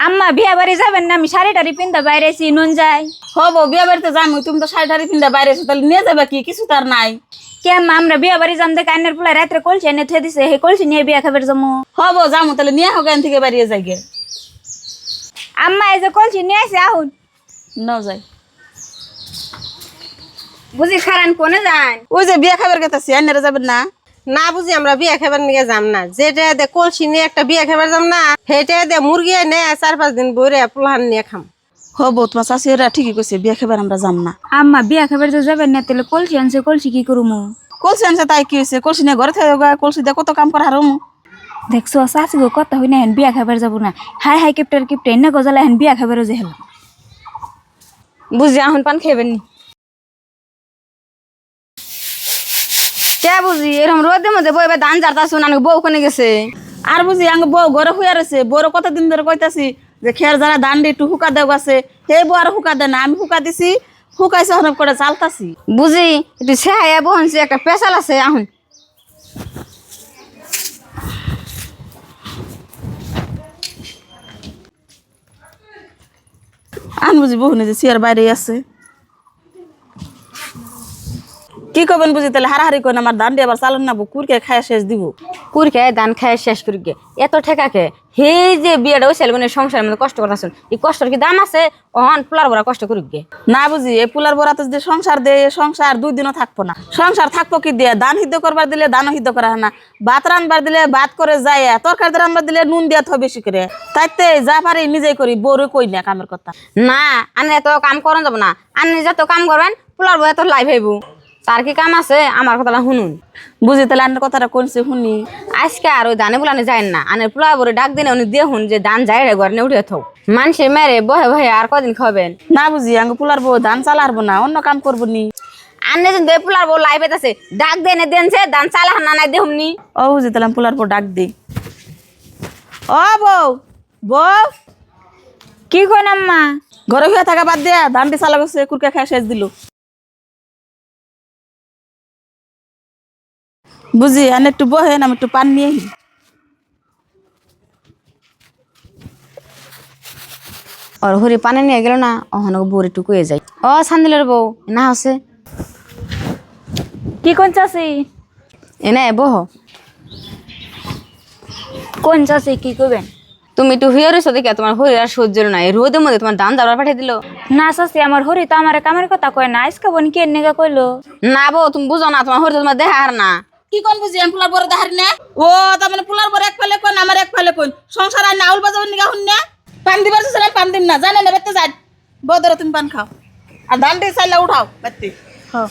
আম্মা বিয়া বাড়ি যাবেন না? আমি শাড়ি টাড়ি পিন্দা বাইরেছি নুন যাই। হবো বিয়া বাড়িতে যাবো, তুমি তো শাড়ি টাড়ি পিন্ধা বাইরে এসো, তাহলে নিয়ে যাবে কি? কিছু তার নাই। কেমন আমরা বিয়া বাড়ি যাম দেখে আইনের পোলা রাত্রে কলসি এনে থুয়ে দিছে, হে কলসি নিয়ে বিয়া খাবার যাবো। হবো যাবো, তাহলে নিয়ে হোক এখান থেকে বাড়িয়ে যাই গে। আম্মা এই যে কলসি নিয়ে আসে আহুন ন যাই। বুঝি খারান কোনে যান? ওই যে বিয়া খাবার গেতেছি, আইনারা যাবেন না? না বুঝি আমরা বিয়া খাবার নিয়ে যাম না, যেটা দে কলসি নিয়ে একটা বিয়া খাবার যাম না, সেটা দে মুরগি এনে 4-5 দিন বইরে পোলাহান নিয়ে খাম। হবো, তোমার শাশুড়িরা ঠিকই কইছে, বিয়া খাবার আমরা যাম না। আম্মা বিয়া খাবার যে যাবেন না, তাহলে কলসি আনছে, কলসি কি করুমু? কলসি আনছে তাই কি হয়েছে? কলসি নিয়ে ঘরে থাকবে, কলসি দিয়ে কত কাম করা হারুম। দেখছো চাচি গো কথা হই না, হেন বিয়া খাবার যাবো না। হাই হাই কেপ্টার কিপটে এনে গজালা হেন বিয়া খাবারও যে হেলাম। বুঝি আহুন পান খাইবেন নি? কে বুঝি এরকম রোদের মধ্যে বইবে ধান ঝাড়তা শুন বউ কোনে গেছে? আর বুঝি আঙ্গ বউ ঘরে হইয়া রয়েছে, বউর কতদিন ধরে কইতাছি যে খের যারা ধান দিয়ে একটু হুকা দেও গাছে, হে বউ আর হুকা দেয় না, আমি হুকা দিছি, হুকাইছে হরপ করে চালতাছি। বুঝি একটু সেহাইয়া বহনছি, একটা পেশাল আছে আহুন। আন বুঝি বহুনে যে চেয়ার বাইরে আছে, কি করবেন বুঝি? তাহলে হারাহারি করেন, আমার ধান দিয়ে আবার চালন না, কুরকে খায় শেষ দিব। কুর খেয়ে ধান খায় শেষ করি গে, এত ঠেকা খেয়ে হে যে বিয়েটা ওই ছেলে সংসারের মধ্যে কষ্ট করতেছেন, এই কষ্টের কি দাম আছে? অহন পোলার বড়া কষ্ট করি গে। না বুঝি এই পুলার বরাতে যদি সংসার দেয়, সংসার 2 দিনও থাকবো না। সংসার থাকবো কি দিয়ে? ধান সিদ্ধ করবার দিলে ধানও সিদ্ধ করা হয় না, ভাত রানবার দিলে ভাত করে যায়, তরকারি রানবার দিলে নুন দিয়া থয় বেশি করে। তাইতে যা পারি নিজেই করি, বউরে কই না কামের কথা। না আনে এত কাম করেন যাব না, আনে যত কাম করবেন পোলার বউ এত লাইভ হইব। তার কি কাম আছে? আমার কথাটা শুনুন। বুঝি তাহলে আন্নার কথাটা কোনছে শুনি। আজকে আর ওই ধানে বুলানে যায় না, আনের পোলা বরে ডাক দিনে উনি দিয়ে হুন যে ধান যায় রে ঘরে উঠে থাও, মানুষে মেরে বহে বহে আর কদিন খাবেন? না বুঝি আঙ্গ পুলার বউ ধান চালা হারবো না, অন্য কাম করবো নি। আনে যদি পোলার বউ লাইভ আছে ডাক দেনে দেনছে ধান চালা না নাই দেহুমনি। ও বুঝি তাহলে আমি পুলার বউ ডাক দিই। ও বউ, বউ কি কইন আম্মা? ঘরে হইয়া থাকা বাদ দিয়া ধানটি চালা গেছে, কুরকে খায় শেষ দিল। বুঝি আনে একটু বহেন, আমি একটু পান নিয়ে আহি। ওর হরি পানি নিয়ে গেল না, অহন বউরে টুকুয়ে যায়। ও সান্দিলের বউ না আছে? কি কোন চাচি? এনে বহ। কোন চাচি কি কইবেন? তুমি একটু হুয়ে রয়েছো দেখে তোমার হরি আর সহ্য না, এই রোদের মধ্যে তোমার ধান দাবার পাঠিয়ে দিল। না চাচি, আমার হরি তো আমার কামের কথা কয় না, আজকে বোন কি এনে কইলো? না বউ তুমি বুঝো না, তোমার হরি তোমার দেখা আর না। কি কোন বুঝি আমি পুলার বড় দেখারি না? ও তার মানে পুলার বড় এক ফেলে কোন, আমার এক ফেলে কোন, সংসার আর নাউল বাজাবেন নিগা হুন না? পান দিবার চাইছিলাম, পান দিন না, জানে না বেতে যাই। বদর তুমি পান খাও আর ধানটি চাইলে উঠাও বেতে। হ্যাঁ